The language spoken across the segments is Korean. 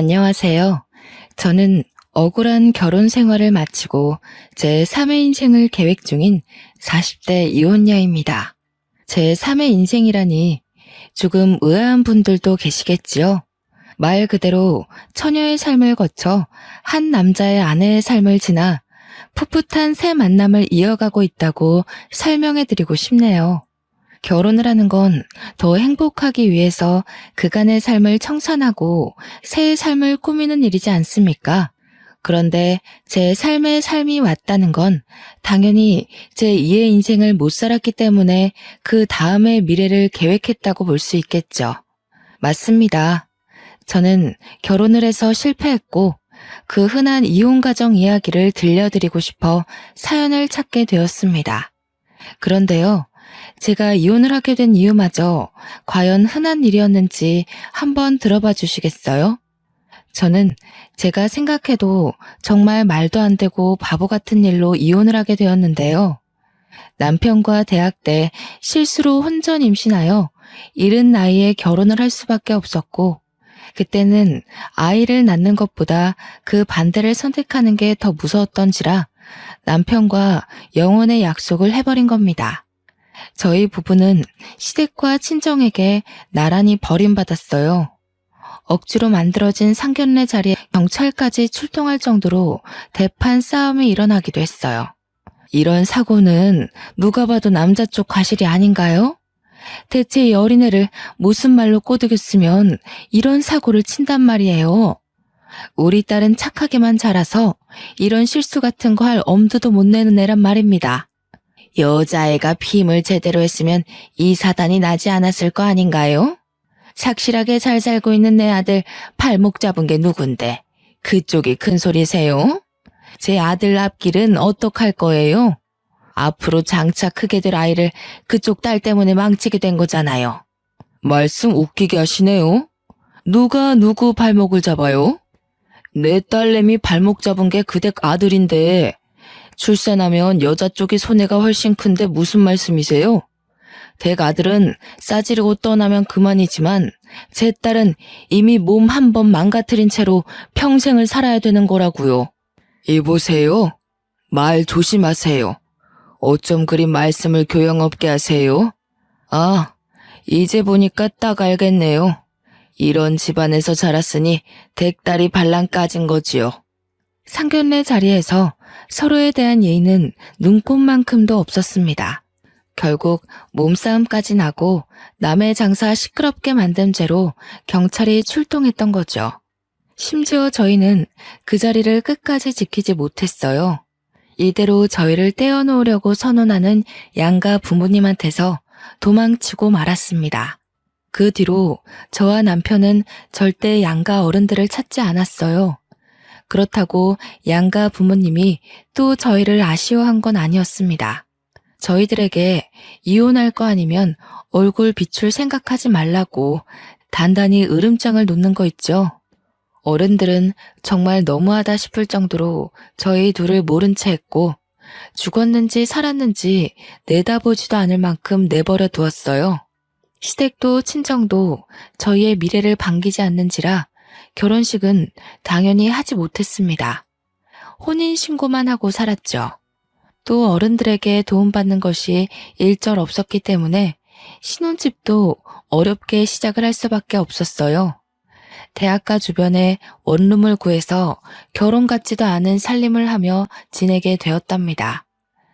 안녕하세요. 저는 억울한 결혼 생활을 마치고 제 3회 인생을 계획 중인 40대 이혼녀입니다. 제 3회 인생이라니 조금 의아한 분들도 계시겠지요. 말 그대로 처녀의 삶을 거쳐 한 남자의 아내의 삶을 지나 풋풋한 새 만남을 이어가고 있다고 설명해 드리고 싶네요. 결혼을 하는 건 더 행복하기 위해서 그간의 삶을 청산하고 새의 삶을 꾸미는 일이지 않습니까? 그런데 제 삶의 삶이 왔다는 건 당연히 제 2의 인생을 못 살았기 때문에 그 다음의 미래를 계획했다고 볼 수 있겠죠. 맞습니다. 저는 결혼을 해서 실패했고 그 흔한 이혼 가정 이야기를 들려드리고 싶어 사연을 찾게 되었습니다. 그런데요, 제가 이혼을 하게 된 이유마저 과연 흔한 일이었는지 한번 들어봐 주시겠어요? 저는 제가 생각해도 정말 말도 안 되고 바보 같은 일로 이혼을 하게 되었는데요. 남편과 대학 때 실수로 혼전 임신하여 이른 나이에 결혼을 할 수밖에 없었고, 그때는 아이를 낳는 것보다 그 반대를 선택하는 게 더 무서웠던지라 남편과 영혼의 약속을 해버린 겁니다. 저희 부부는 시댁과 친정에게 나란히 버림받았어요. 억지로 만들어진 상견례 자리에 경찰까지 출동할 정도로 대판 싸움이 일어나기도 했어요. 이런 사고는 누가 봐도 남자 쪽 과실이 아닌가요? 대체 이 어린애를 무슨 말로 꼬드겼으면 이런 사고를 친단 말이에요. 우리 딸은 착하게만 자라서 이런 실수 같은 거 할 엄두도 못 내는 애란 말입니다. 여자애가 피임을 제대로 했으면 이 사단이 나지 않았을 거 아닌가요? 착실하게 잘 살고 있는 내 아들 발목 잡은 게 누군데 그쪽이 큰 소리세요? 제 아들 앞길은 어떡할 거예요? 앞으로 장차 크게 될 아이를 그쪽 딸 때문에 망치게 된 거잖아요. 말씀 웃기게 하시네요. 누가 누구 발목을 잡아요? 내 딸내미 발목 잡은 게 그댁 아들인데 출산하면 여자 쪽이 손해가 훨씬 큰데 무슨 말씀이세요? 댁 아들은 싸지르고 떠나면 그만이지만 제 딸은 이미 몸 한 번 망가뜨린 채로 평생을 살아야 되는 거라고요. 이보세요. 말 조심하세요. 어쩜 그리 말씀을 교양 없게 하세요? 아, 이제 보니까 딱 알겠네요. 이런 집안에서 자랐으니 댁 딸이 발랑 까진 거지요. 상견례 자리에서 서로에 대한 예의는 눈꼽만큼도 없었습니다. 결국 몸싸움까지 나고 남의 장사 시끄럽게 만든 죄로 경찰이 출동했던 거죠. 심지어 저희는 그 자리를 끝까지 지키지 못했어요. 이대로 저희를 떼어놓으려고 선언하는 양가 부모님한테서 도망치고 말았습니다. 그 뒤로 저와 남편은 절대 양가 어른들을 찾지 않았어요. 그렇다고 양가 부모님이 또 저희를 아쉬워한 건 아니었습니다. 저희들에게 이혼할 거 아니면 얼굴 비출 생각하지 말라고 단단히 으름장을 놓는 거 있죠. 어른들은 정말 너무하다 싶을 정도로 저희 둘을 모른 채 했고 죽었는지 살았는지 내다보지도 않을 만큼 내버려 두었어요. 시댁도 친정도 저희의 미래를 반기지 않는지라 결혼식은 당연히 하지 못했습니다. 혼인신고만 하고 살았죠. 또 어른들에게 도움받는 것이 일절 없었기 때문에 신혼집도 어렵게 시작을 할 수밖에 없었어요. 대학가 주변에 원룸을 구해서 결혼 같지도 않은 살림을 하며 지내게 되었답니다.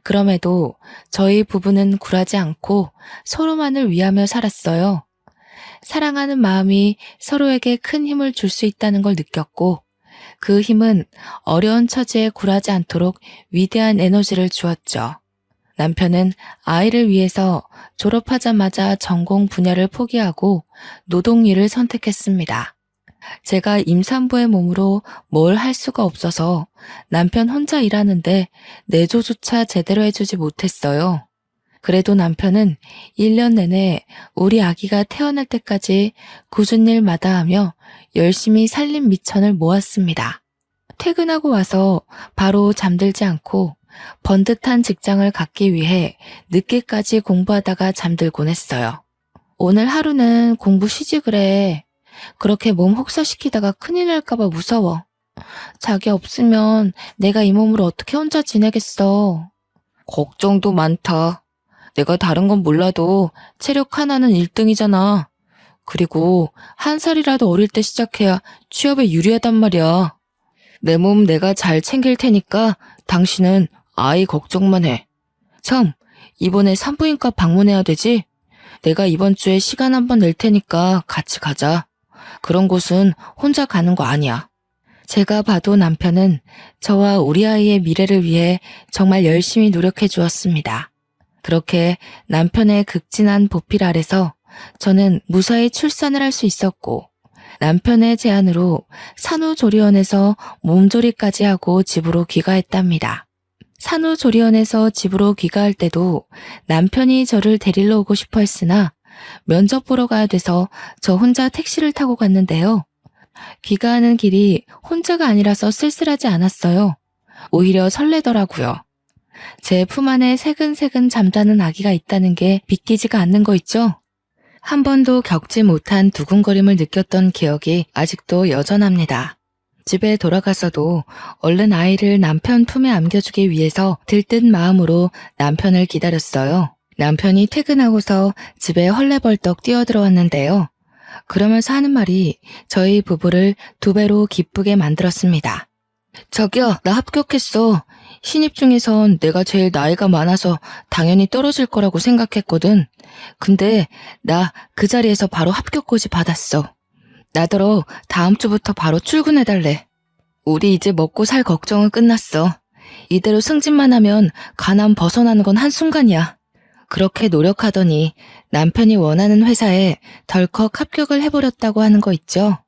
그럼에도 저희 부부는 굴하지 않고 서로만을 위하며 살았어요. 사랑하는 마음이 서로에게 큰 힘을 줄 수 있다는 걸 느꼈고 그 힘은 어려운 처지에 굴하지 않도록 위대한 에너지를 주었죠. 남편은 아이를 위해서 졸업하자마자 전공 분야를 포기하고 노동일을 선택했습니다. 제가 임산부의 몸으로 뭘 할 수가 없어서 남편 혼자 일하는데 내조조차 제대로 해주지 못했어요. 그래도 남편은 1년 내내 우리 아기가 태어날 때까지 굳은 일 마다하며 열심히 살림 미천을 모았습니다. 퇴근하고 와서 바로 잠들지 않고 번듯한 직장을 갖기 위해 늦게까지 공부하다가 잠들곤 했어요. 오늘 하루는 공부 쉬지 그래. 그렇게 몸 혹사시키다가 큰일 날까봐 무서워. 자기 없으면 내가 이 몸으로 어떻게 혼자 지내겠어. 걱정도 많다. 내가 다른 건 몰라도 체력 하나는 1등이잖아. 그리고 한 살이라도 어릴 때 시작해야 취업에 유리하단 말이야. 내 몸 내가 잘 챙길 테니까 당신은 아이 걱정만 해. 참, 이번에 산부인과 방문해야 되지? 내가 이번 주에 시간 한번 낼 테니까 같이 가자. 그런 곳은 혼자 가는 거 아니야. 제가 봐도 남편은 저와 우리 아이의 미래를 위해 정말 열심히 노력해 주었습니다. 그렇게 남편의 극진한 보필 아래서 저는 무사히 출산을 할 수 있었고, 남편의 제안으로 산후조리원에서 몸조리까지 하고 집으로 귀가했답니다. 산후조리원에서 집으로 귀가할 때도 남편이 저를 데리러 오고 싶어 했으나 면접 보러 가야 돼서 저 혼자 택시를 타고 갔는데요. 귀가하는 길이 혼자가 아니라서 쓸쓸하지 않았어요. 오히려 설레더라고요. 제 품 안에 새근새근 잠자는 아기가 있다는 게 믿기지가 않는 거 있죠? 한 번도 겪지 못한 두근거림을 느꼈던 기억이 아직도 여전합니다. 집에 돌아가서도 얼른 아이를 남편 품에 안겨주기 위해서 들뜬 마음으로 남편을 기다렸어요. 남편이 퇴근하고서 집에 헐레벌떡 뛰어들어왔는데요. 그러면서 하는 말이 저희 부부를 2배로 기쁘게 만들었습니다. 저기요, 나 합격했어. 신입 중에선 내가 제일 나이가 많아서 당연히 떨어질 거라고 생각했거든. 근데 나 그 자리에서 바로 합격고지 받았어. 나더러 다음 주부터 바로 출근해달래. 우리 이제 먹고 살 걱정은 끝났어. 이대로 승진만 하면 가난 벗어나는 건 한순간이야. 그렇게 노력하더니 남편이 원하는 회사에 덜컥 합격을 해버렸다고 하는 거 있죠.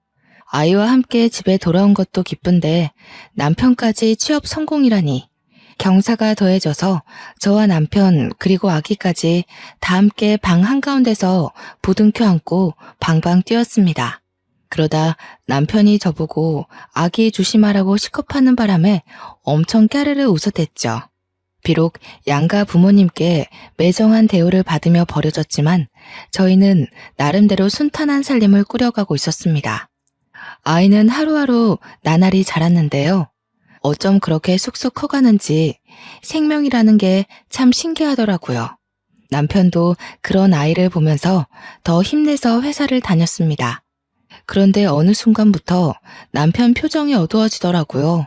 아이와 함께 집에 돌아온 것도 기쁜데 남편까지 취업 성공이라니. 경사가 더해져서 저와 남편 그리고 아기까지 다 함께 방 한가운데서 부둥켜 안고 방방 뛰었습니다. 그러다 남편이 저보고 아기 조심하라고 시겁하는 바람에 엄청 까르르 웃어댔죠. 비록 양가 부모님께 매정한 대우를 받으며 버려졌지만 저희는 나름대로 순탄한 살림을 꾸려가고 있었습니다. 아이는 하루하루 나날이 자랐는데요. 어쩜 그렇게 쑥쑥 커가는지 생명이라는 게 참 신기하더라고요. 남편도 그런 아이를 보면서 더 힘내서 회사를 다녔습니다. 그런데 어느 순간부터 남편 표정이 어두워지더라고요.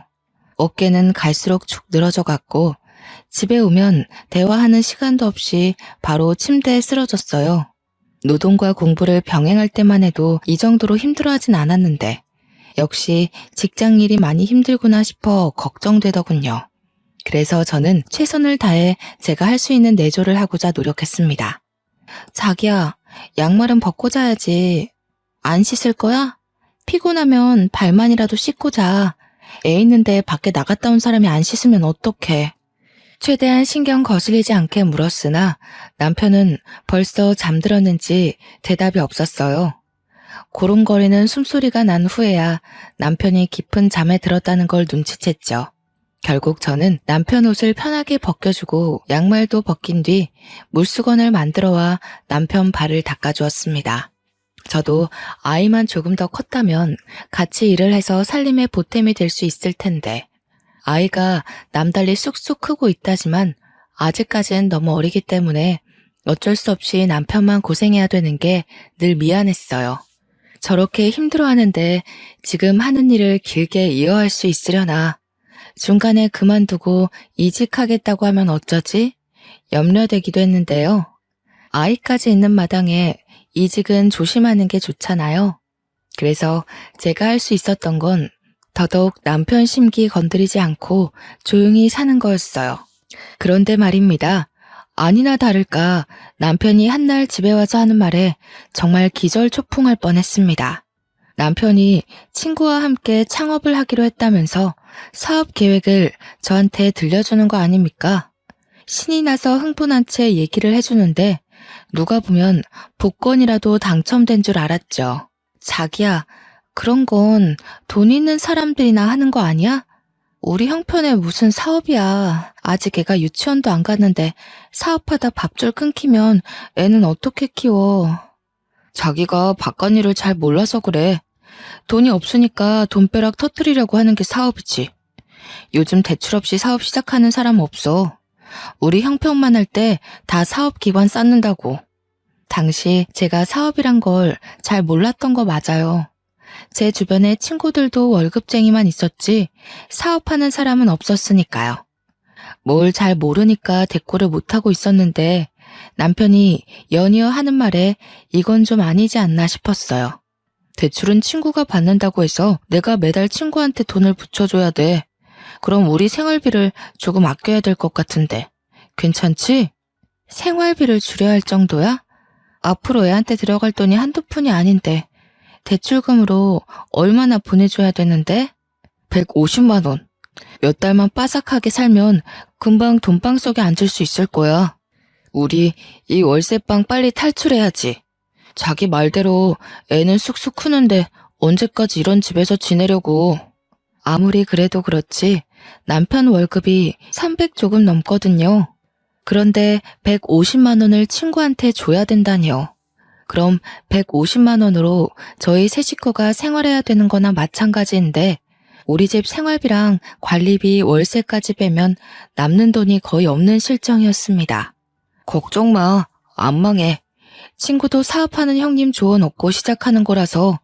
어깨는 갈수록 축 늘어져 갔고 집에 오면 대화하는 시간도 없이 바로 침대에 쓰러졌어요. 노동과 공부를 병행할 때만 해도 이 정도로 힘들어하진 않았는데 역시 직장 일이 많이 힘들구나 싶어 걱정되더군요. 그래서 저는 최선을 다해 제가 할 수 있는 내조를 하고자 노력했습니다. 자기야, 양말은 벗고 자야지. 안 씻을 거야? 피곤하면 발만이라도 씻고 자. 애 있는데 밖에 나갔다 온 사람이 안 씻으면 어떡해. 최대한 신경 거슬리지 않게 물었으나 남편은 벌써 잠들었는지 대답이 없었어요. 고름거리는 숨소리가 난 후에야 남편이 깊은 잠에 들었다는 걸 눈치챘죠. 결국 저는 남편 옷을 편하게 벗겨주고 양말도 벗긴 뒤 물수건을 만들어와 남편 발을 닦아주었습니다. 저도 아이만 조금 더 컸다면 같이 일을 해서 살림의 보탬이 될 수 있을 텐데 아이가 남달리 쑥쑥 크고 있다지만 아직까지는 너무 어리기 때문에 어쩔 수 없이 남편만 고생해야 되는 게 늘 미안했어요. 저렇게 힘들어하는데 지금 하는 일을 길게 이어할 수 있으려나. 중간에 그만두고 이직하겠다고 하면 어쩌지? 염려되기도 했는데요. 아이까지 있는 마당에 이직은 조심하는 게 좋잖아요. 그래서 제가 할 수 있었던 건 더더욱 남편 심기 건드리지 않고 조용히 사는 거였어요. 그런데 말입니다. 아니나 다를까 남편이 한날 집에 와서 하는 말에 정말 기절초풍할 뻔했습니다. 남편이 친구와 함께 창업을 하기로 했다면서 사업 계획을 저한테 들려주는 거 아닙니까? 신이 나서 흥분한 채 얘기를 해주는데 누가 보면 복권이라도 당첨된 줄 알았죠. 자기야, 그런 건 돈 있는 사람들이나 하는 거 아니야? 우리 형편에 무슨 사업이야. 아직 애가 유치원도 안 갔는데 사업하다 밥줄 끊기면 애는 어떻게 키워. 자기가 바깥일을 잘 몰라서 그래. 돈이 없으니까 돈벼락 터뜨리려고 하는 게 사업이지. 요즘 대출 없이 사업 시작하는 사람 없어. 우리 형편만 할 때 다 사업 기반 쌓는다고. 당시 제가 사업이란 걸 잘 몰랐던 거 맞아요. 제 주변에 친구들도 월급쟁이만 있었지 사업하는 사람은 없었으니까요. 뭘 잘 모르니까 대꾸를 못하고 있었는데 남편이 연이어 하는 말에 이건 좀 아니지 않나 싶었어요. 대출은 친구가 받는다고 해서 내가 매달 친구한테 돈을 붙여줘야 돼. 그럼 우리 생활비를 조금 아껴야 될 것 같은데. 괜찮지? 생활비를 줄여야 할 정도야? 앞으로 애한테 들어갈 돈이 한두 푼이 아닌데 대출금으로 얼마나 보내줘야 되는데? 150만 원. 몇 달만 빠삭하게 살면 금방 돈방 속에 앉을 수 있을 거야. 우리 이 월세방 빨리 탈출해야지. 자기 말대로 애는 쑥쑥 크는데 언제까지 이런 집에서 지내려고. 아무리 그래도 그렇지 남편 월급이 300 조금 넘거든요. 그런데 150만 원을 친구한테 줘야 된다니요. 그럼 150만 원으로 저희 세 식구가 생활해야 되는 거나 마찬가지인데 우리 집 생활비랑 관리비 월세까지 빼면 남는 돈이 거의 없는 실정이었습니다. 걱정 마. 안 망해. 친구도 사업하는 형님 조언 얻고 시작하는 거라서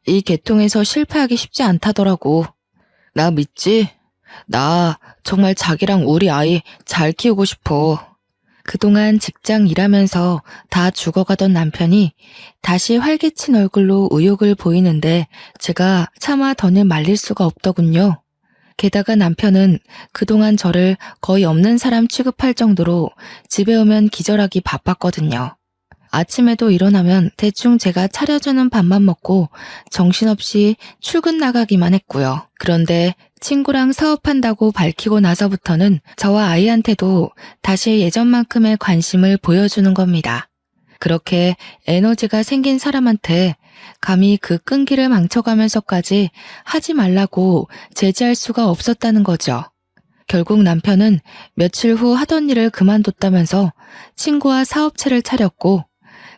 이 계통에서 실패하기 쉽지 않다더라고. 나 믿지? 나 정말 자기랑 우리 아이 잘 키우고 싶어. 그동안 직장 일하면서 다 죽어가던 남편이 다시 활기친 얼굴로 의욕을 보이는데 제가 차마 더는 말릴 수가 없더군요. 게다가 남편은 그동안 저를 거의 없는 사람 취급할 정도로 집에 오면 기절하기 바빴거든요. 아침에도 일어나면 대충 제가 차려주는 밥만 먹고 정신없이 출근 나가기만 했고요. 그런데 친구랑 사업한다고 밝히고 나서부터는 저와 아이한테도 다시 예전만큼의 관심을 보여주는 겁니다. 그렇게 에너지가 생긴 사람한테 감히 그 끈기를 망쳐가면서까지 하지 말라고 제지할 수가 없었다는 거죠. 결국 남편은 며칠 후 하던 일을 그만뒀다면서 친구와 사업체를 차렸고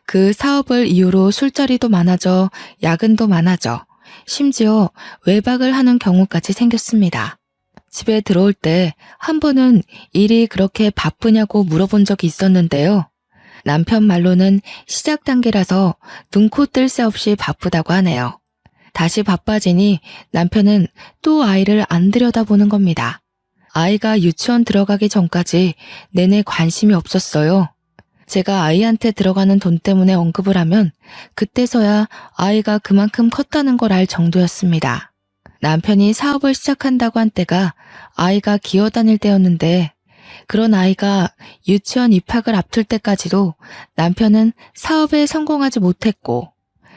그 사업을 이유로 술자리도 많아져 야근도 많아져 심지어 외박을 하는 경우까지 생겼습니다. 집에 들어올 때 한 번은 일이 그렇게 바쁘냐고 물어본 적이 있었는데요. 남편 말로는 시작 단계라서 눈코 뜰 새 없이 바쁘다고 하네요. 다시 바빠지니 남편은 또 아이를 안 들여다보는 겁니다. 아이가 유치원 들어가기 전까지 내내 관심이 없었어요. 제가 아이한테 들어가는 돈 때문에 언급을 하면 그때서야 아이가 그만큼 컸다는 걸 알 정도였습니다. 남편이 사업을 시작한다고 한 때가 아이가 기어다닐 때였는데 그런 아이가 유치원 입학을 앞둘 때까지도 남편은 사업에 성공하지 못했고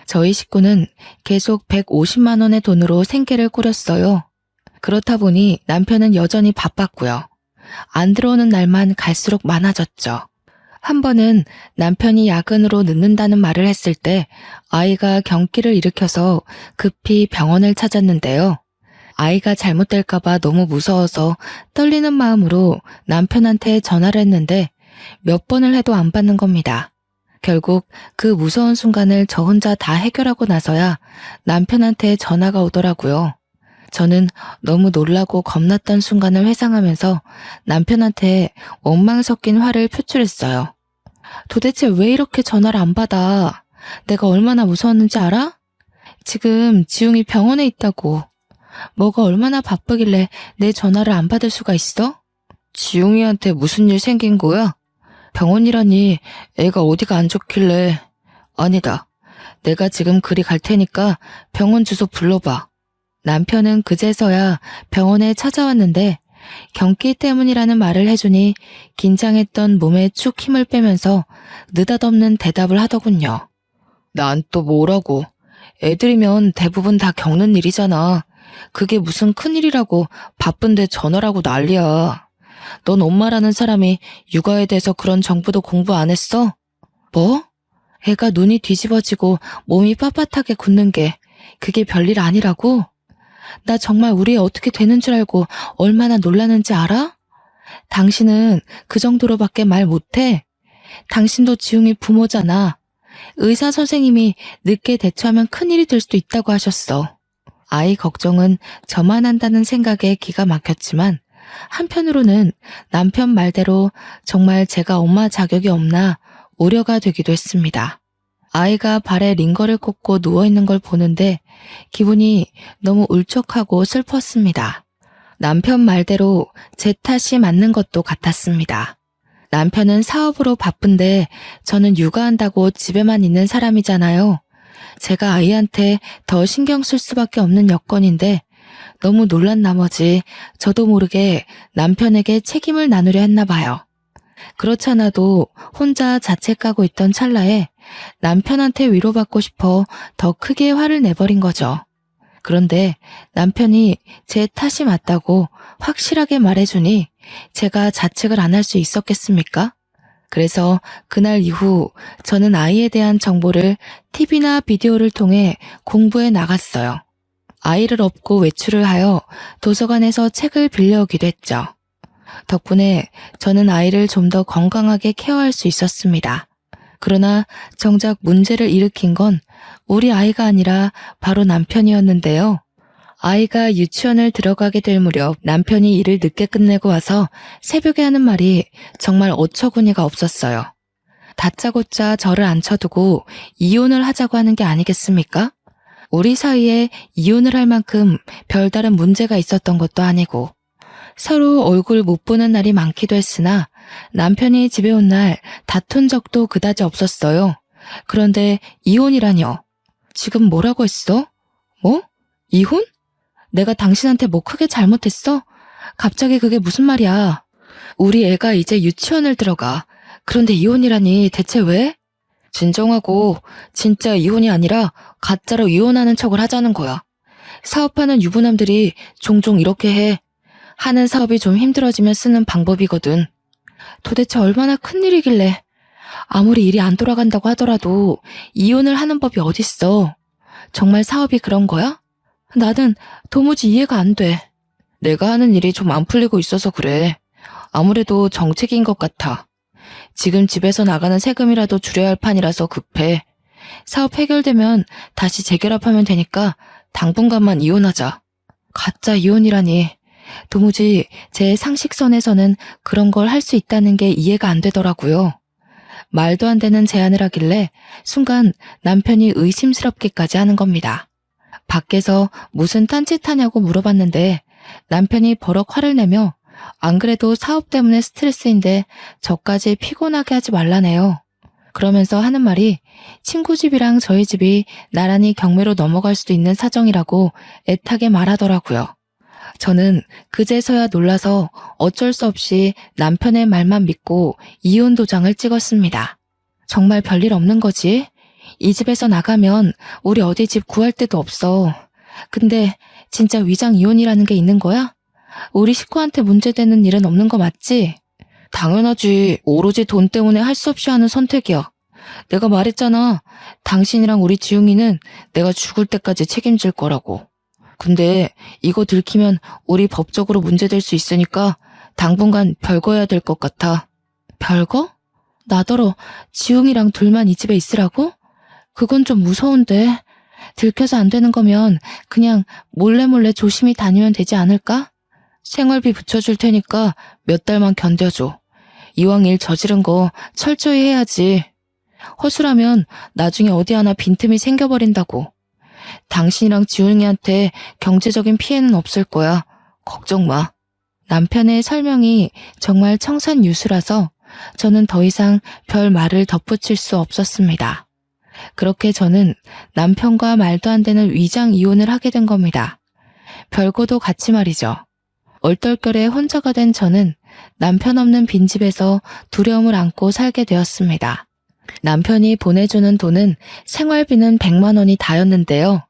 저희 식구는 계속 150만 원의 돈으로 생계를 꾸렸어요. 그렇다 보니 남편은 여전히 바빴고요. 안 들어오는 날만 갈수록 많아졌죠. 한 번은 남편이 야근으로 늦는다는 말을 했을 때 아이가 경기를 일으켜서 급히 병원을 찾았는데요. 아이가 잘못될까봐 너무 무서워서 떨리는 마음으로 남편한테 전화를 했는데 몇 번을 해도 안 받는 겁니다. 결국 그 무서운 순간을 저 혼자 다 해결하고 나서야 남편한테 전화가 오더라고요. 저는 너무 놀라고 겁났던 순간을 회상하면서 남편한테 원망 섞인 화를 표출했어요. 도대체 왜 이렇게 전화를 안 받아? 내가 얼마나 무서웠는지 알아? 지금 지웅이 병원에 있다고. 뭐가 얼마나 바쁘길래 내 전화를 안 받을 수가 있어? 지웅이한테 무슨 일 생긴 거야? 병원이라니 애가 어디가 안 좋길래. 아니다. 내가 지금 그리 갈 테니까 병원 주소 불러봐. 남편은 그제서야 병원에 찾아왔는데 경기 때문이라는 말을 해주니 긴장했던 몸에 축 힘을 빼면서 느닷없는 대답을 하더군요. 난 또 뭐라고. 애들이면 대부분 다 겪는 일이잖아. 그게 무슨 큰일이라고 바쁜데 전화라고 난리야. 넌 엄마라는 사람이 육아에 대해서 그런 정보도 공부 안 했어? 뭐? 애가 눈이 뒤집어지고 몸이 빳빳하게 굳는 게 그게 별일 아니라고? 나 정말 우리 애 어떻게 되는 줄 알고 얼마나 놀라는지 알아? 당신은 그 정도로밖에 말 못해. 당신도 지웅이 부모잖아. 의사 선생님이 늦게 대처하면 큰일이 될 수도 있다고 하셨어. 아이 걱정은 저만 한다는 생각에 기가 막혔지만 한편으로는 남편 말대로 정말 제가 엄마 자격이 없나 우려가 되기도 했습니다. 아이가 발에 링거를 꽂고 누워있는 걸 보는데 기분이 너무 울적하고 슬펐습니다. 남편 말대로 제 탓이 맞는 것도 같았습니다. 남편은 사업으로 바쁜데 저는 육아한다고 집에만 있는 사람이잖아요. 제가 아이한테 더 신경 쓸 수밖에 없는 여건인데 너무 놀란 나머지 저도 모르게 남편에게 책임을 나누려 했나 봐요. 그렇잖아도 혼자 자책하고 있던 찰나에 남편한테 위로받고 싶어 더 크게 화를 내버린 거죠. 그런데 남편이 제 탓이 맞다고 확실하게 말해주니 제가 자책을 안 할 수 있었겠습니까? 그래서 그날 이후 저는 아이에 대한 정보를 TV나 비디오를 통해 공부해 나갔어요. 아이를 업고 외출을 하여 도서관에서 책을 빌려오기도 했죠. 덕분에 저는 아이를 좀 더 건강하게 케어할 수 있었습니다. 그러나 정작 문제를 일으킨 건 우리 아이가 아니라 바로 남편이었는데요. 아이가 유치원을 들어가게 될 무렵 남편이 일을 늦게 끝내고 와서 새벽에 하는 말이 정말 어처구니가 없었어요. 다짜고짜 저를 앉혀두고 이혼을 하자고 하는 게 아니겠습니까? 우리 사이에 이혼을 할 만큼 별다른 문제가 있었던 것도 아니고 서로 얼굴 못 보는 날이 많기도 했으나 남편이 집에 온 날 다툰 적도 그다지 없었어요. 그런데 이혼이라뇨. 지금 뭐라고 했어? 뭐? 이혼? 내가 당신한테 뭐 크게 잘못했어? 갑자기 그게 무슨 말이야? 우리 애가 이제 유치원을 들어가. 그런데 이혼이라니 대체 왜? 진정하고 진짜 이혼이 아니라 가짜로 이혼하는 척을 하자는 거야. 사업하는 유부남들이 종종 이렇게 해. 하는 사업이 좀 힘들어지면 쓰는 방법이거든. 도대체 얼마나 큰일이길래 아무리 일이 안 돌아간다고 하더라도 이혼을 하는 법이 어딨어. 정말 사업이 그런 거야? 나는 도무지 이해가 안 돼. 내가 하는 일이 좀 안 풀리고 있어서 그래. 아무래도 정책인 것 같아. 지금 집에서 나가는 세금이라도 줄여야 할 판이라서 급해. 사업 해결되면 다시 재결합하면 되니까 당분간만 이혼하자. 가짜 이혼이라니. 도무지 제 상식선에서는 그런 걸 할 수 있다는 게 이해가 안 되더라고요. 말도 안 되는 제안을 하길래 순간 남편이 의심스럽기까지 하는 겁니다. 밖에서 무슨 딴짓하냐고 물어봤는데 남편이 버럭 화를 내며 안 그래도 사업 때문에 스트레스인데 저까지 피곤하게 하지 말라네요. 그러면서 하는 말이 친구 집이랑 저희 집이 나란히 경매로 넘어갈 수도 있는 사정이라고 애타게 말하더라고요. 저는 그제서야 놀라서 어쩔 수 없이 남편의 말만 믿고 이혼 도장을 찍었습니다. 정말 별일 없는 거지? 이 집에서 나가면 우리 어디 집 구할 데도 없어. 근데 진짜 위장 이혼이라는 게 있는 거야? 우리 식구한테 문제되는 일은 없는 거 맞지? 당연하지. 오로지 돈 때문에 할 수 없이 하는 선택이야. 내가 말했잖아. 당신이랑 우리 지웅이는 내가 죽을 때까지 책임질 거라고. 근데 이거 들키면 우리 법적으로 문제될 수 있으니까 당분간 별거해야 될 것 같아. 별거? 나더러 지웅이랑 둘만 이 집에 있으라고? 그건 좀 무서운데. 들켜서 안 되는 거면 그냥 몰래 조심히 다니면 되지 않을까? 생활비 붙여줄 테니까 몇 달만 견뎌줘. 이왕 일 저지른 거 철저히 해야지. 허술하면 나중에 어디 하나 빈틈이 생겨버린다고. 당신이랑 지훈이한테 경제적인 피해는 없을 거야. 걱정 마. 남편의 설명이 정말 청산유수라서 저는 더 이상 별 말을 덧붙일 수 없었습니다. 그렇게 저는 남편과 말도 안 되는 위장 이혼을 하게 된 겁니다. 별거도 같이 말이죠. 얼떨결에 혼자가 된 저는 남편 없는 빈집에서 두려움을 안고 살게 되었습니다. 남편이 보내주는 돈은 생활비는 100만 원이 다였는데요.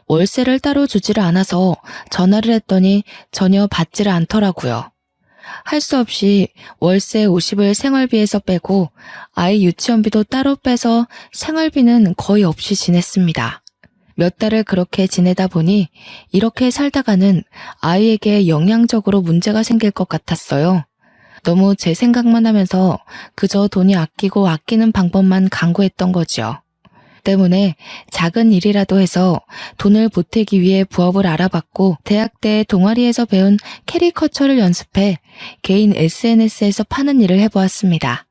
월세를 따로 주지를 않아서 전화를 했더니 전혀 받지를 않더라고요. 할 수 없이 월세 50을 생활비에서 빼고 아이 유치원비도 따로 빼서 생활비는 거의 없이 지냈습니다. 몇 달을 그렇게 지내다 보니 이렇게 살다가는 아이에게 영양적으로 문제가 생길 것 같았어요. 너무 제 생각만 하면서 그저 돈이 아끼고 아끼는 방법만 강구했던 거죠. 때문에 작은 일이라도 해서 돈을 보태기 위해 부업을 알아봤고 대학 때 동아리에서 배운 캐리커처를 연습해 개인 SNS에서 파는 일을 해보았습니다.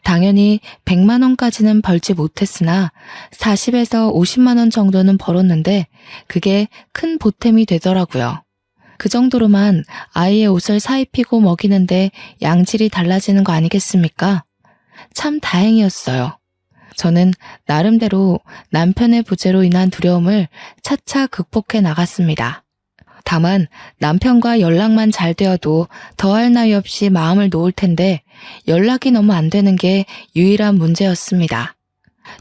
당연히 100만 원까지는 벌지 못했으나 40에서 50만 원 정도는 벌었는데 그게 큰 보탬이 되더라고요. 그 정도로만 아이의 옷을 사입히고 먹이는데 양질이 달라지는 거 아니겠습니까? 참 다행이었어요. 저는 나름대로 남편의 부재로 인한 두려움을 차차 극복해 나갔습니다. 다만 남편과 연락만 잘 되어도 더할 나위 없이 마음을 놓을 텐데 연락이 너무 안 되는 게 유일한 문제였습니다.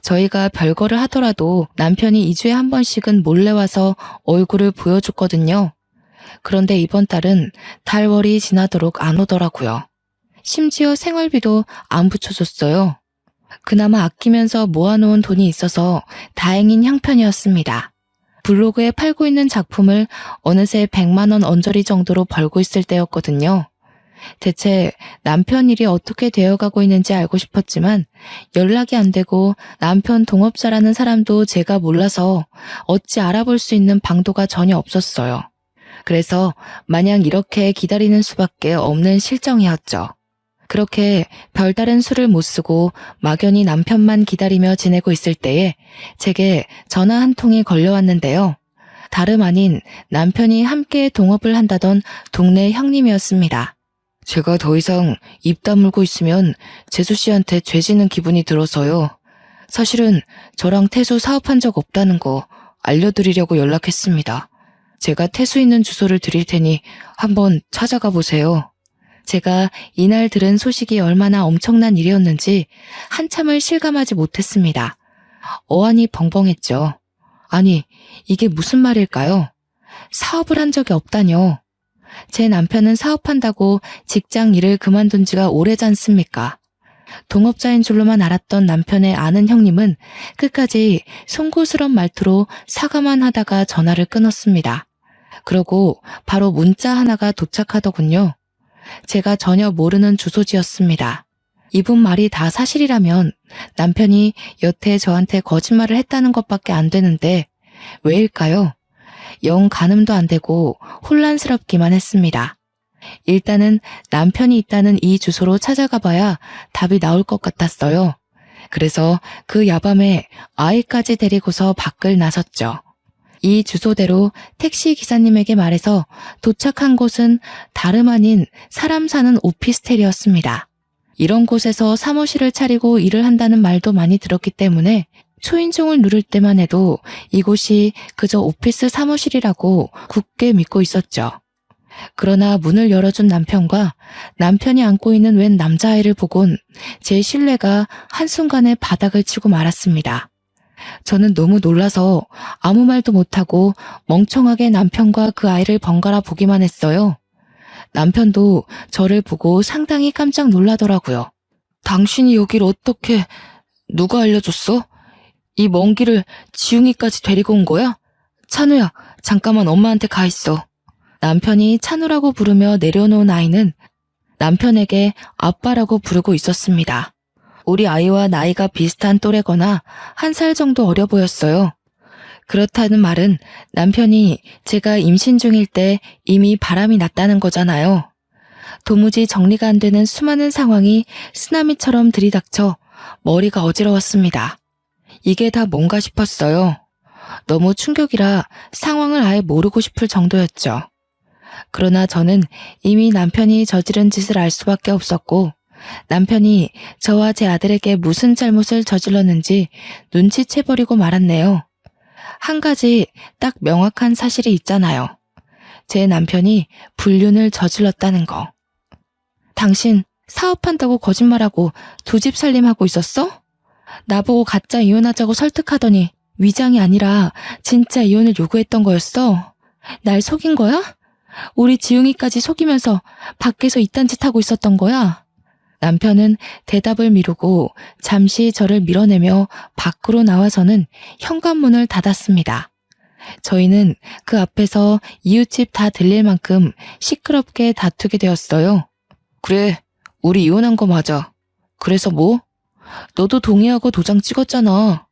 저희가 별거를 하더라도 남편이 2주에 한 번씩은 몰래 와서 얼굴을 보여줬거든요. 그런데 이번 달은 달월이 지나도록 안 오더라고요. 심지어 생활비도 안 붙여줬어요. 그나마 아끼면서 모아놓은 돈이 있어서 다행인 형편이었습니다. 블로그에 팔고 있는 작품을 어느새 100만 원 언저리 정도로 벌고 있을 때였거든요. 대체 남편 일이 어떻게 되어가고 있는지 알고 싶었지만 연락이 안 되고 남편 동업자라는 사람도 제가 몰라서 어찌 알아볼 수 있는 방도가 전혀 없었어요. 그래서 마냥 이렇게 기다리는 수밖에 없는 실정이었죠. 그렇게 별다른 수를 못 쓰고 막연히 남편만 기다리며 지내고 있을 때에 제게 전화 한 통이 걸려왔는데요. 다름 아닌 남편이 함께 동업을 한다던 동네 형님이었습니다. 제가 더 이상 입 다물고 있으면 재수 씨한테 죄지는 기분이 들어서요. 사실은 저랑 태수 사업한 적 없다는 거 알려드리려고 연락했습니다. 제가 태수 있는 주소를 드릴 테니 한번 찾아가 보세요. 제가 이날 들은 소식이 얼마나 엄청난 일이었는지 한참을 실감하지 못했습니다. 어안이 벙벙했죠. 아니, 이게 무슨 말일까요? 사업을 한 적이 없다뇨. 제 남편은 사업한다고 직장 일을 그만둔 지가 오래지 않습니까? 동업자인 줄로만 알았던 남편의 아는 형님은 끝까지 송구스런 말투로 사과만 하다가 전화를 끊었습니다. 그러고 바로 문자 하나가 도착하더군요. 제가 전혀 모르는 주소지였습니다. 이분 말이 다 사실이라면 남편이 여태 저한테 거짓말을 했다는 것밖에 안 되는데 왜일까요? 영 가늠도 안 되고 혼란스럽기만 했습니다. 일단은 남편이 있다는 이 주소로 찾아가 봐야 답이 나올 것 같았어요. 그래서 그 야밤에 아이까지 데리고서 밖을 나섰죠. 이 주소대로 택시 기사님에게 말해서 도착한 곳은 다름 아닌 사람 사는 오피스텔이었습니다. 이런 곳에서 사무실을 차리고 일을 한다는 말도 많이 들었기 때문에 초인종을 누를 때만 해도 이곳이 그저 오피스 사무실이라고 굳게 믿고 있었죠. 그러나 문을 열어준 남편과 남편이 안고 있는 웬 남자아이를 보곤 제 신뢰가 한순간에 바닥을 치고 말았습니다. 저는 너무 놀라서 아무 말도 못하고 멍청하게 남편과 그 아이를 번갈아 보기만 했어요. 남편도 저를 보고 상당히 깜짝 놀라더라고요. 당신이 여길 어떻게... 누가 알려줬어? 이 먼 길을 지웅이까지 데리고 온 거야? 찬우야, 잠깐만 엄마한테 가 있어. 남편이 찬우라고 부르며 내려놓은 아이는 남편에게 아빠라고 부르고 있었습니다. 우리 아이와 나이가 비슷한 또래거나 1살 정도 어려 보였어요. 그렇다는 말은 남편이 제가 임신 중일 때 이미 바람이 났다는 거잖아요. 도무지 정리가 안 되는 수많은 상황이 쓰나미처럼 들이닥쳐 머리가 어지러웠습니다. 이게 다 뭔가 싶었어요. 너무 충격이라 상황을 아예 모르고 싶을 정도였죠. 그러나 저는 이미 남편이 저지른 짓을 알 수밖에 없었고 남편이 저와 제 아들에게 무슨 잘못을 저질렀는지 눈치채버리고 말았네요. 한 가지 딱 명확한 사실이 있잖아요. 제 남편이 불륜을 저질렀다는 거. 당신 사업한다고 거짓말하고 두 집 살림하고 있었어? 나보고 가짜 이혼하자고 설득하더니 위장이 아니라 진짜 이혼을 요구했던 거였어? 날 속인 거야? 우리 지웅이까지 속이면서 밖에서 이딴 짓 하고 있었던 거야? 남편은 대답을 미루고 잠시 저를 밀어내며 밖으로 나와서는 현관문을 닫았습니다. 저희는 그 앞에서 이웃집 다 들릴 만큼 시끄럽게 다투게 되었어요. 그래, 우리 이혼한 거 맞아. 그래서 뭐? 너도 동의하고 도장 찍었잖아.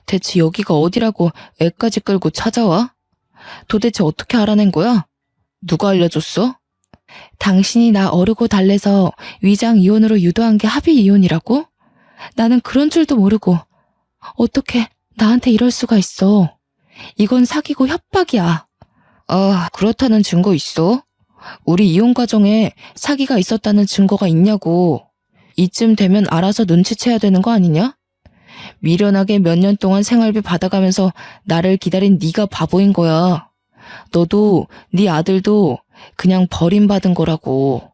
대체 여기가 어디라고 애까지 끌고 찾아와? 도대체 어떻게 알아낸 거야? 누가 알려줬어? 당신이 나 어르고 달래서 위장 이혼으로 유도한 게 합의 이혼이라고? 나는 그런 줄도 모르고 어떻게 나한테 이럴 수가 있어. 이건 사기고 협박이야. 아, 그렇다는 증거 있어? 우리 이혼 과정에 사기가 있었다는 증거가 있냐고. 이쯤 되면 알아서 눈치채야 되는 거 아니냐? 미련하게 몇 년 동안 생활비 받아가면서 나를 기다린 네가 바보인 거야. 너도 네 아들도 그냥 버림받은 거라고.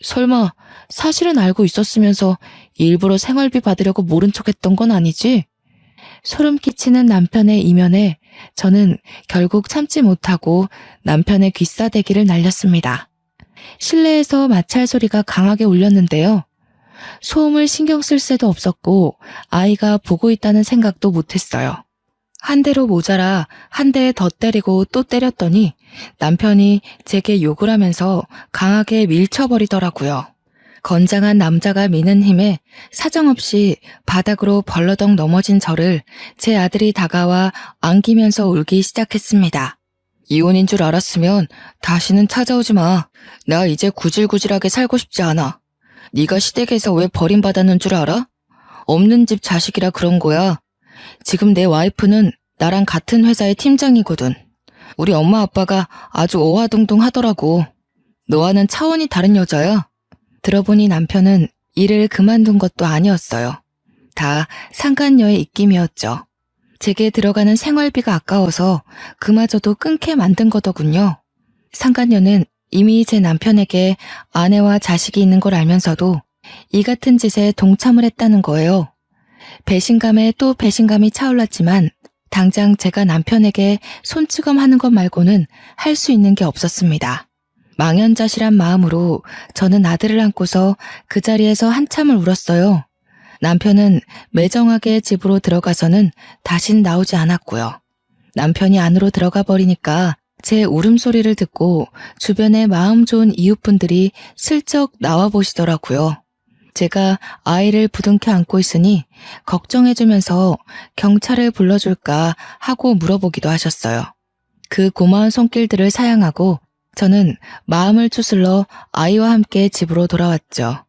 설마 사실은 알고 있었으면서 일부러 생활비 받으려고 모른 척했던 건 아니지? 소름 끼치는 남편의 이면에 저는 결국 참지 못하고 남편의 귀싸대기를 날렸습니다. 실내에서 마찰 소리가 강하게 울렸는데요. 소음을 신경 쓸 새도 없었고 아이가 보고 있다는 생각도 못했어요. 한 대로 모자라 한 대 더 때리고 또 때렸더니 남편이 제게 욕을 하면서 강하게 밀쳐버리더라고요. 건장한 남자가 미는 힘에 사정없이 바닥으로 벌러덩 넘어진 저를 제 아들이 다가와 안기면서 울기 시작했습니다. 이혼인 줄 알았으면 다시는 찾아오지 마. 나 이제 구질구질하게 살고 싶지 않아. 네가 시댁에서 왜 버림받았는 줄 알아? 없는 집 자식이라 그런 거야. 지금 내 와이프는 나랑 같은 회사의 팀장이거든. 우리 엄마 아빠가 아주 오화동동하더라고. 너와는 차원이 다른 여자야. 들어보니 남편은 일을 그만둔 것도 아니었어요. 다 상간녀의 입김이었죠. 제게 들어가는 생활비가 아까워서 그마저도 끊게 만든 거더군요. 상간녀는 이미 제 남편에게 아내와 자식이 있는 걸 알면서도 이 같은 짓에 동참을 했다는 거예요. 배신감에 또 배신감이 차올랐지만 당장 제가 남편에게 손찌검하는 것 말고는 할 수 있는 게 없었습니다. 망연자실한 마음으로 저는 아들을 안고서 그 자리에서 한참을 울었어요. 남편은 매정하게 집으로 들어가서는 다신 나오지 않았고요. 남편이 안으로 들어가 버리니까 제 울음소리를 듣고 주변에 마음 좋은 이웃분들이 슬쩍 나와 보시더라고요. 제가 아이를 부둥켜 안고 있으니 걱정해주면서 경찰을 불러줄까 하고 물어보기도 하셨어요. 그 고마운 손길들을 사양하고 저는 마음을 추슬러 아이와 함께 집으로 돌아왔죠.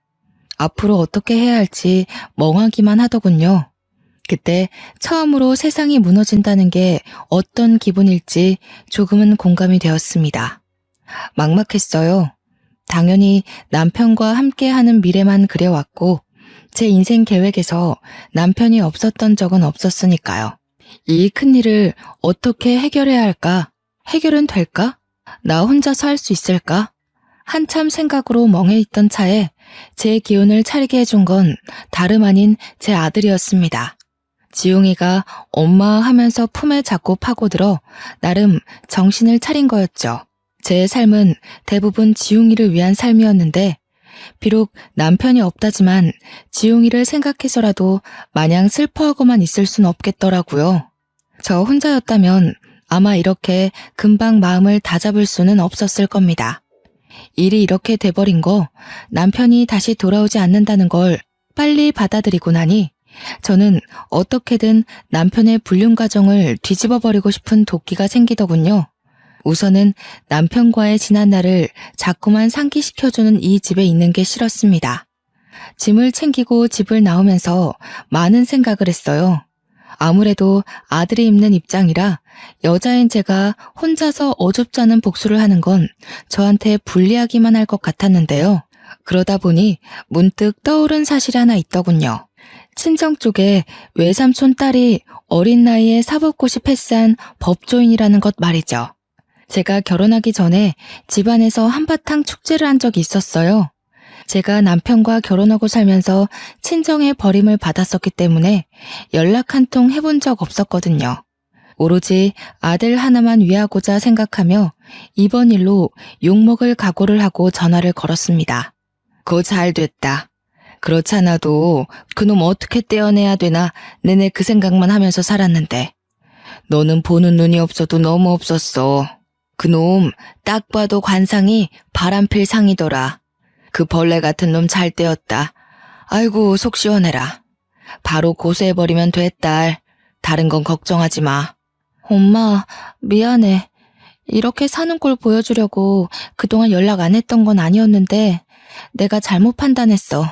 앞으로 어떻게 해야 할지 멍하기만 하더군요. 그때 처음으로 세상이 무너진다는 게 어떤 기분일지 조금은 공감이 되었습니다. 막막했어요. 당연히 남편과 함께하는 미래만 그려왔고 제 인생 계획에서 남편이 없었던 적은 없었으니까요. 이 큰일을 어떻게 해결해야 할까? 해결은 될까? 나 혼자서 할 수 있을까? 한참 생각으로 멍해 있던 차에 제 기운을 차리게 해준 건 다름 아닌 제 아들이었습니다. 지용이가 엄마 하면서 품에 잡고 파고들어 나름 정신을 차린 거였죠. 제 삶은 대부분 지용이를 위한 삶이었는데 비록 남편이 없다지만 지용이를 생각해서라도 마냥 슬퍼하고만 있을 순 없겠더라고요. 저 혼자였다면 아마 이렇게 금방 마음을 다잡을 수는 없었을 겁니다. 일이 이렇게 돼버린 거 남편이 다시 돌아오지 않는다는 걸 빨리 받아들이고 나니 저는 어떻게든 남편의 불륜 가정을 뒤집어버리고 싶은 도끼가 생기더군요. 우선은 남편과의 지난 날을 자꾸만 상기시켜주는 이 집에 있는 게 싫었습니다. 짐을 챙기고 집을 나오면서 많은 생각을 했어요. 아무래도 아들이 입는 입장이라 여자인 제가 혼자서 어줍잖은 복수를 하는 건 저한테 불리하기만 할 것 같았는데요. 그러다 보니 문득 떠오른 사실이 하나 있더군요. 친정 쪽에 외삼촌 딸이 어린 나이에 사법고시 패스한 법조인이라는 것 말이죠. 제가 결혼하기 전에 집안에서 한바탕 축제를 한 적이 있었어요. 제가 남편과 결혼하고 살면서 친정의 버림을 받았었기 때문에 연락 한 통 해본 적 없었거든요. 오로지 아들 하나만 위하고자 생각하며 이번 일로 욕먹을 각오를 하고 전화를 걸었습니다. 그거 잘 됐다. 그렇지 않아도 그놈 어떻게 떼어내야 되나 내내 그 생각만 하면서 살았는데 너는 보는 눈이 없어도 너무 없었어. 그놈 딱 봐도 관상이 바람필 상이더라. 그 벌레 같은 놈 잘 떼었다. 아이고 속 시원해라. 바로 고소해버리면 됐달. 다른 건 걱정하지 마. 엄마, 미안해. 이렇게 사는 꼴 보여주려고 그동안 연락 안 했던 건 아니었는데 내가 잘못 판단했어.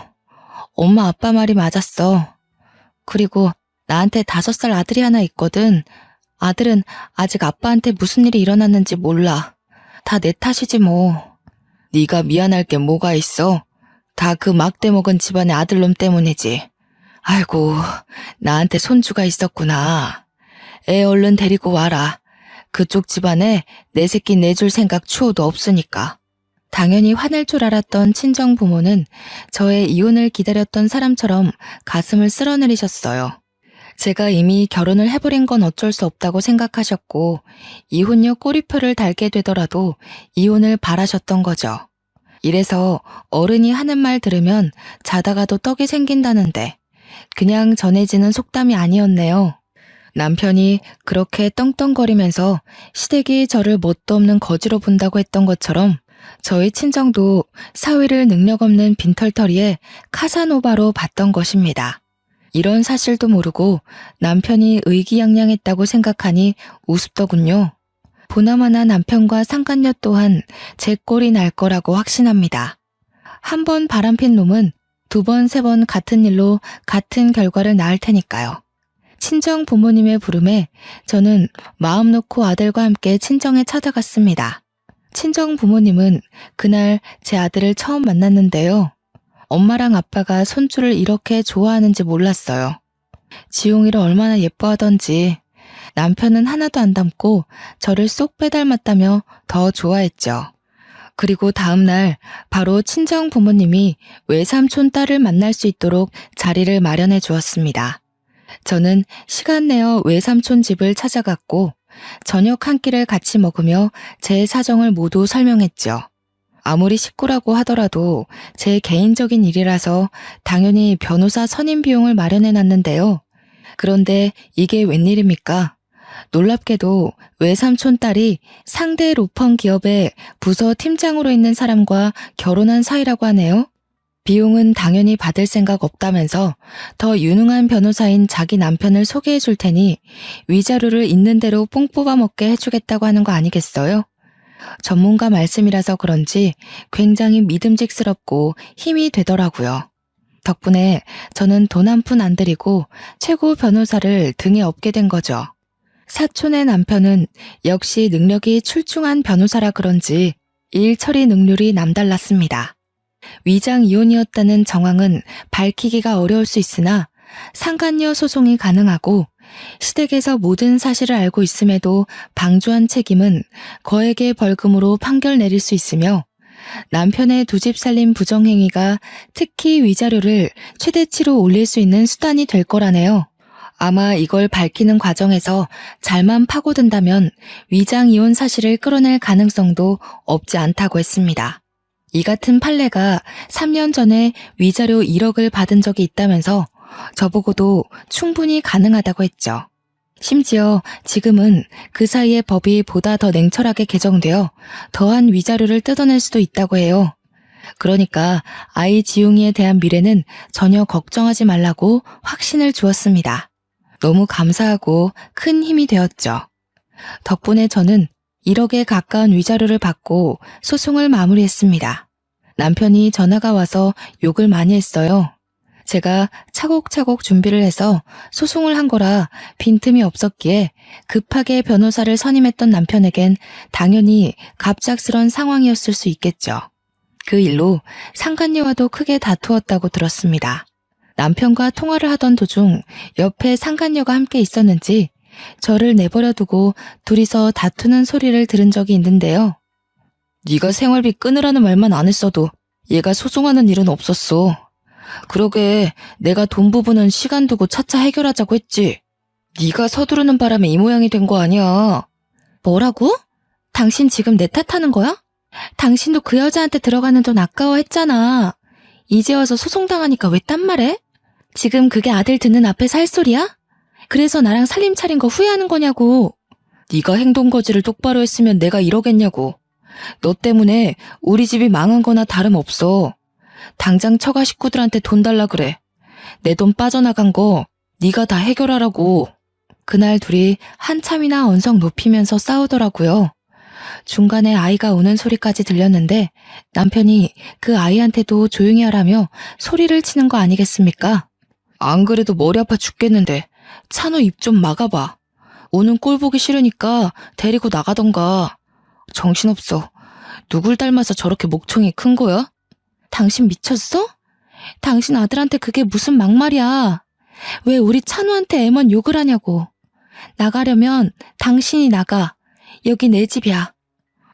엄마 아빠 말이 맞았어. 그리고 나한테 5살 아들이 하나 있거든. 아들은 아직 아빠한테 무슨 일이 일어났는지 몰라. 다 내 탓이지 뭐. 네가 미안할 게 뭐가 있어? 다 그 막대 먹은 집안의 아들놈 때문이지. 아이고, 나한테 손주가 있었구나. 애 얼른 데리고 와라. 그쪽 집안에 내 새끼 내줄 생각 추호도 없으니까. 당연히 화낼 줄 알았던 친정 부모는 저의 이혼을 기다렸던 사람처럼 가슴을 쓸어내리셨어요. 제가 이미 결혼을 해버린 건 어쩔 수 없다고 생각하셨고 이혼녀 꼬리표를 달게 되더라도 이혼을 바라셨던 거죠. 이래서 어른이 하는 말 들으면 자다가도 떡이 생긴다는데 그냥 전해지는 속담이 아니었네요. 남편이 그렇게 떵떵거리면서 시댁이 저를 뭣도 없는 거지로 본다고 했던 것처럼 저희 친정도 사위를 능력 없는 빈털터리에 카사노바로 봤던 것입니다. 이런 사실도 모르고 남편이 의기양양했다고 생각하니 우습더군요. 보나마나 남편과 상간녀 또한 제 꼴이 날 거라고 확신합니다. 한 번 바람핀 놈은 2번, 3번 같은 일로 같은 결과를 낳을 테니까요. 친정 부모님의 부름에 저는 마음 놓고 아들과 함께 친정에 찾아갔습니다. 친정 부모님은 그날 제 아들을 처음 만났는데요. 엄마랑 아빠가 손주를 이렇게 좋아하는지 몰랐어요. 지용이를 얼마나 예뻐하던지 남편은 하나도 안 닮고 저를 쏙 빼닮았다며 더 좋아했죠. 그리고 다음날 바로 친정 부모님이 외삼촌 딸을 만날 수 있도록 자리를 마련해 주었습니다. 저는 시간 내어 외삼촌 집을 찾아갔고 저녁 한 끼를 같이 먹으며 제 사정을 모두 설명했죠. 아무리 식구라고 하더라도 제 개인적인 일이라서 당연히 변호사 선임 비용을 마련해 놨는데요. 그런데 이게 웬일입니까? 놀랍게도 외삼촌 딸이 상대 로펌 기업의 부서 팀장으로 있는 사람과 결혼한 사이라고 하네요. 비용은 당연히 받을 생각 없다면서 더 유능한 변호사인 자기 남편을 소개해 줄 테니 위자료를 있는 대로 뽕 뽑아 먹게 해주겠다고 하는 거 아니겠어요? 전문가 말씀이라서 그런지 굉장히 믿음직스럽고 힘이 되더라고요. 덕분에 저는 돈 한 푼 안 들이고 최고 변호사를 등에 업게 된 거죠. 사촌의 남편은 역시 능력이 출중한 변호사라 그런지 일 처리 능률이 남달랐습니다. 위장 이혼이었다는 정황은 밝히기가 어려울 수 있으나 상간녀 소송이 가능하고 시댁에서 모든 사실을 알고 있음에도 방조한 책임은 거액의 벌금으로 판결 내릴 수 있으며 남편의 2집 살림 부정행위가 특히 위자료를 최대치로 올릴 수 있는 수단이 될 거라네요. 아마 이걸 밝히는 과정에서 잘만 파고든다면 위장 이혼 사실을 끌어낼 가능성도 없지 않다고 했습니다. 이 같은 판례가 3년 전에 위자료 1억을 받은 적이 있다면서 저보고도 충분히 가능하다고 했죠. 심지어 지금은 그 사이에 법이 보다 더 냉철하게 개정되어 더한 위자료를 뜯어낼 수도 있다고 해요. 그러니까 아이 지용이에 대한 미래는 전혀 걱정하지 말라고 확신을 주었습니다. 너무 감사하고 큰 힘이 되었죠. 덕분에 저는 1억에 가까운 위자료를 받고 소송을 마무리했습니다. 남편이 전화가 와서 욕을 많이 했어요. 제가 차곡차곡 준비를 해서 소송을 한 거라 빈틈이 없었기에 급하게 변호사를 선임했던 남편에겐 당연히 갑작스런 상황이었을 수 있겠죠. 그 일로 상간녀와도 크게 다투었다고 들었습니다. 남편과 통화를 하던 도중 옆에 상간녀가 함께 있었는지 저를 내버려 두고 둘이서 다투는 소리를 들은 적이 있는데요. 네가 생활비 끊으라는 말만 안 했어도 얘가 소송하는 일은 없었어. 그러게 내가 돈 부분은 시간 두고 차차 해결하자고 했지. 네가 서두르는 바람에 이 모양이 된 거 아니야. 뭐라고? 당신 지금 내 탓하는 거야? 당신도 그 여자한테 들어가는 돈 아까워했잖아. 이제 와서 소송당하니까 왜 딴 말해? 지금 그게 아들 듣는 앞에서 할 소리야? 그래서 나랑 살림 차린 거 후회하는 거냐고. 네가 행동거지를 똑바로 했으면 내가 이러겠냐고. 너 때문에 우리 집이 망한 거나 다름없어. 당장 처가 식구들한테 돈 달라 그래. 내 돈 빠져나간 거 네가 다 해결하라고. 그날 둘이 한참이나 언성 높이면서 싸우더라고요. 중간에 아이가 우는 소리까지 들렸는데 남편이 그 아이한테도 조용히 하라며 소리를 치는 거 아니겠습니까? 안 그래도 머리 아파 죽겠는데 찬우 입 좀 막아봐. 우는 꼴 보기 싫으니까 데리고 나가던가. 정신없어. 누굴 닮아서 저렇게 목청이 큰 거야? 당신 미쳤어? 당신 아들한테 그게 무슨 막말이야. 왜 우리 찬우한테 애만 욕을 하냐고. 나가려면 당신이 나가. 여기 내 집이야.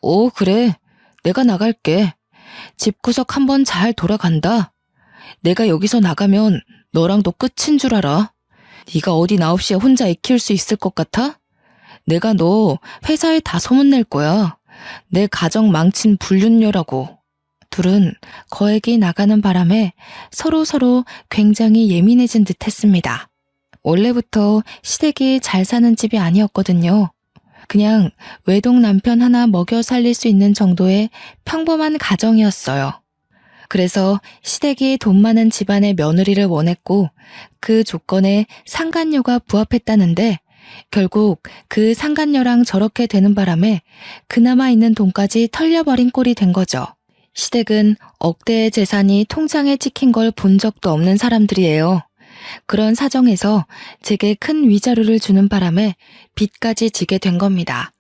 오, 그래. 내가 나갈게. 집구석 한번 잘 돌아간다. 내가 여기서 나가면 너랑도 끝인 줄 알아. 네가 어디 나 없이 혼자 애 키울 수 있을 것 같아? 내가 너 회사에 다 소문낼 거야. 내 가정 망친 불륜녀라고. 둘은 거액이 나가는 바람에 서로 굉장히 예민해진 듯 했습니다. 원래부터 시댁이 잘 사는 집이 아니었거든요. 그냥 외동 남편 하나 먹여 살릴 수 있는 정도의 평범한 가정이었어요. 그래서 시댁이 돈 많은 집안의 며느리를 원했고 그 조건에 상간녀가 부합했다는데 결국 그 상간녀랑 저렇게 되는 바람에 그나마 있는 돈까지 털려버린 꼴이 된 거죠. 시댁은 억대의 재산이 통장에 찍힌 걸 본 적도 없는 사람들이에요. 그런 사정에서 제게 큰 위자료를 주는 바람에 빚까지 지게 된 겁니다.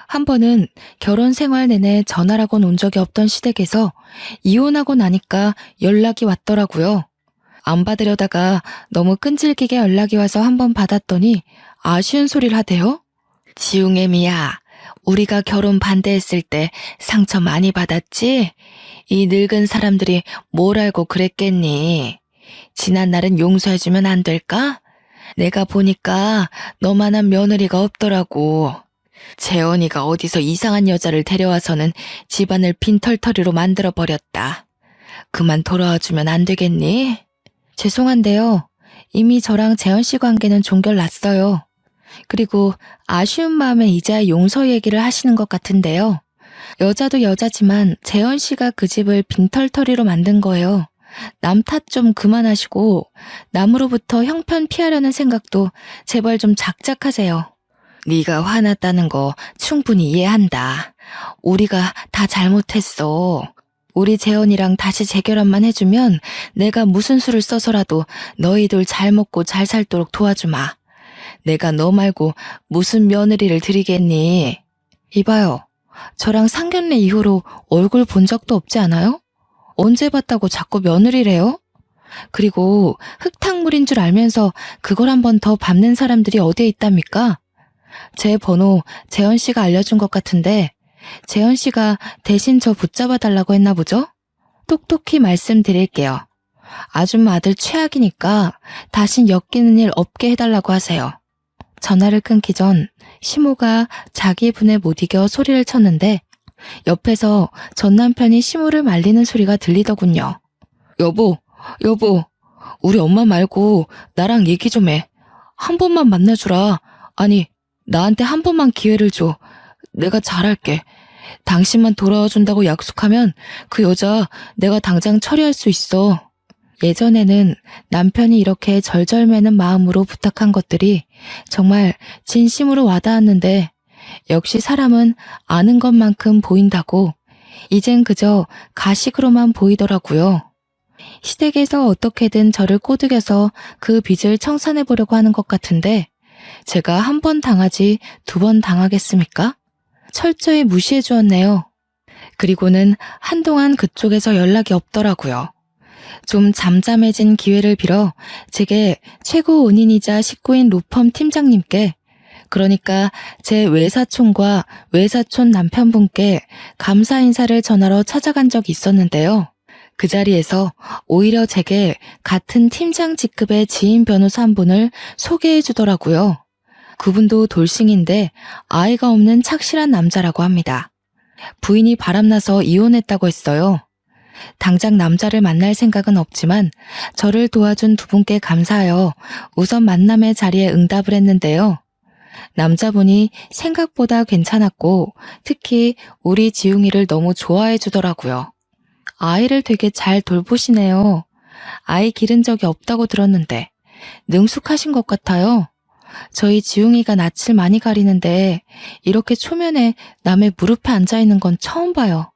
한 번은 결혼 생활 내내 전화라곤 온 적이 없던 시댁에서 이혼하고 나니까 연락이 왔더라고요. 안 받으려다가 너무 끈질기게 연락이 와서 한 번 받았더니 아쉬운 소리를 하대요. 지웅애미야, 우리가 결혼 반대했을 때 상처 많이 받았지? 이 늙은 사람들이 뭘 알고 그랬겠니? 지난 날은 용서해주면 안 될까? 내가 보니까 너만한 며느리가 없더라고. 재원이가 어디서 이상한 여자를 데려와서는 집안을 빈털터리로 만들어버렸다. 그만 돌아와주면 안 되겠니? 죄송한데요. 이미 저랑 재원씨 관계는 종결났어요. 그리고 아쉬운 마음에 이제야 용서 얘기를 하시는 것 같은데요. 여자도 여자지만 재원씨가 그 집을 빈털터리로 만든 거예요. 남 탓 좀 그만하시고 남으로부터 형편 피하려는 생각도 제발 좀 작작하세요. 네가 화났다는 거 충분히 이해한다. 우리가 다 잘못했어. 우리 재원이랑 다시 재결합만 해주면 내가 무슨 수를 써서라도 너희들 잘 먹고 잘 살도록 도와주마. 내가 너 말고 무슨 며느리를 드리겠니? 이봐요. 저랑 상견례 이후로 얼굴 본 적도 없지 않아요? 언제 봤다고 자꾸 며느리래요? 그리고 흙탕물인 줄 알면서 그걸 한 번 더 밟는 사람들이 어디에 있답니까? 제 번호 재원 씨가 알려준 것 같은데 재원 씨가 대신 저 붙잡아 달라고 했나 보죠? 똑똑히 말씀드릴게요. 아줌마 아들 최악이니까 다신 엮이는 일 없게 해달라고 하세요. 전화를 끊기 전 시모가 자기 분에 못 이겨 소리를 쳤는데 옆에서 전 남편이 시모를 말리는 소리가 들리더군요. 여보, 우리 엄마 말고 나랑 얘기 좀 해. 한 번만 만나주라. 아니, 나한테 한 번만 기회를 줘. 내가 잘할게. 당신만 돌아와 준다고 약속하면 그 여자 내가 당장 처리할 수 있어. 예전에는 남편이 이렇게 절절매는 마음으로 부탁한 것들이 정말 진심으로 와닿았는데 역시 사람은 아는 것만큼 보인다고 이젠 그저 가식으로만 보이더라고요. 시댁에서 어떻게든 저를 꼬드겨서 그 빚을 청산해보려고 하는 것 같은데 제가 한 번 당하지 두 번 당하겠습니까? 철저히 무시해 주었네요. 그리고는 한동안 그쪽에서 연락이 없더라고요. 좀 잠잠해진 기회를 빌어 제게 최고 은인이자 식구인 로펌 팀장님께 그러니까 제 외사촌과 외사촌 남편분께 감사 인사를 전하러 찾아간 적이 있었는데요. 그 자리에서 오히려 제게 같은 팀장 직급의 지인 변호사 한 분을 소개해 주더라고요. 그분도 돌싱인데 아이가 없는 착실한 남자라고 합니다. 부인이 바람나서 이혼했다고 했어요. 당장 남자를 만날 생각은 없지만 저를 도와준 두 분께 감사하여 우선 만남의 자리에 응답을 했는데요. 남자분이 생각보다 괜찮았고 특히 우리 지웅이를 너무 좋아해 주더라고요. 아이를 되게 잘 돌보시네요. 아이 기른 적이 없다고 들었는데 능숙하신 것 같아요. 저희 지웅이가 낯을 많이 가리는데 이렇게 초면에 남의 무릎에 앉아 있는 건 처음 봐요.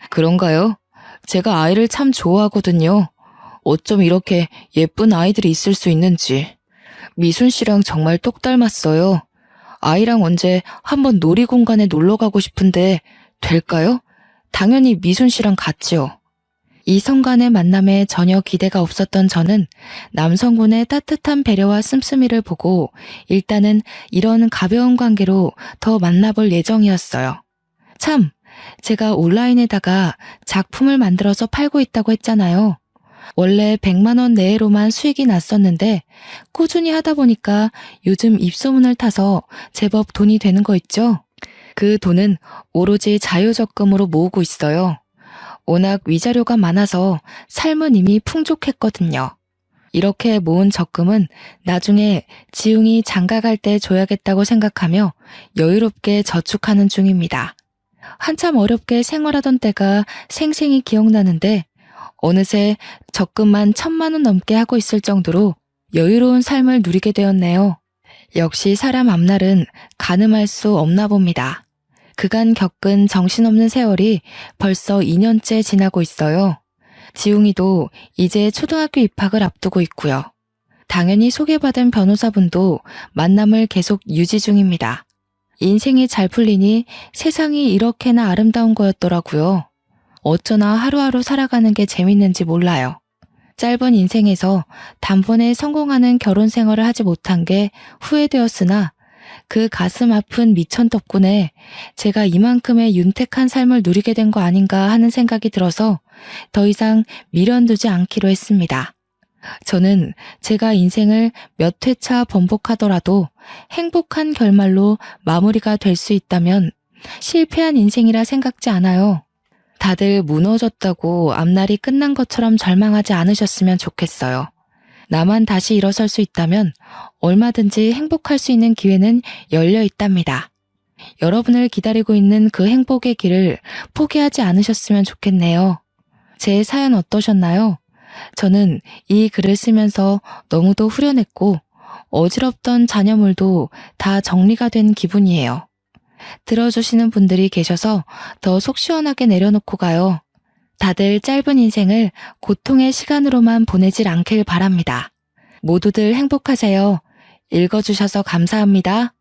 그런가요? 제가 아이를 참 좋아하거든요. 어쩜 이렇게 예쁜 아이들이 있을 수 있는지. 미순 씨랑 정말 똑 닮았어요. 아이랑 언제 한번 놀이공간에 놀러 가고 싶은데 될까요? 당연히 미순 씨랑 같지요. 이성 간의 만남에 전혀 기대가 없었던 저는 남성분의 따뜻한 배려와 씀씀이를 보고 일단은 이런 가벼운 관계로 더 만나볼 예정이었어요. 참, 제가 온라인에다가 작품을 만들어서 팔고 있다고 했잖아요. 원래 100만 원 내외로만 수익이 났었는데 꾸준히 하다 보니까 요즘 입소문을 타서 제법 돈이 되는 거 있죠? 그 돈은 오로지 자유적금으로 모으고 있어요. 워낙 위자료가 많아서 삶은 이미 풍족했거든요. 이렇게 모은 적금은 나중에 지웅이 장가갈 때 줘야겠다고 생각하며 여유롭게 저축하는 중입니다. 한참 어렵게 생활하던 때가 생생히 기억나는데 어느새 적금만 1,000만 원 넘게 하고 있을 정도로 여유로운 삶을 누리게 되었네요. 역시 사람 앞날은 가늠할 수 없나 봅니다. 그간 겪은 정신없는 세월이 벌써 2년째 지나고 있어요. 지웅이도 이제 초등학교 입학을 앞두고 있고요. 당연히 소개받은 변호사분도 만남을 계속 유지 중입니다. 인생이 잘 풀리니 세상이 이렇게나 아름다운 거였더라고요. 어쩌나 하루하루 살아가는 게 재밌는지 몰라요. 짧은 인생에서 단번에 성공하는 결혼 생활을 하지 못한 게 후회되었으나 그 가슴 아픈 미천 덕분에 제가 이만큼의 윤택한 삶을 누리게 된 거 아닌가 하는 생각이 들어서 더 이상 미련두지 않기로 했습니다. 저는 제가 인생을 몇 회차 번복하더라도 행복한 결말로 마무리가 될 수 있다면 실패한 인생이라 생각지 않아요. 다들 무너졌다고 앞날이 끝난 것처럼 절망하지 않으셨으면 좋겠어요. 나만 다시 일어설 수 있다면 얼마든지 행복할 수 있는 기회는 열려 있답니다. 여러분을 기다리고 있는 그 행복의 길을 포기하지 않으셨으면 좋겠네요. 제 사연 어떠셨나요? 저는 이 글을 쓰면서 너무도 후련했고 어지럽던 잔여물도 다 정리가 된 기분이에요. 들어주시는 분들이 계셔서 더 속 시원하게 내려놓고 가요. 다들 짧은 인생을 고통의 시간으로만 보내질 않길 바랍니다. 모두들 행복하세요. 읽어주셔서 감사합니다.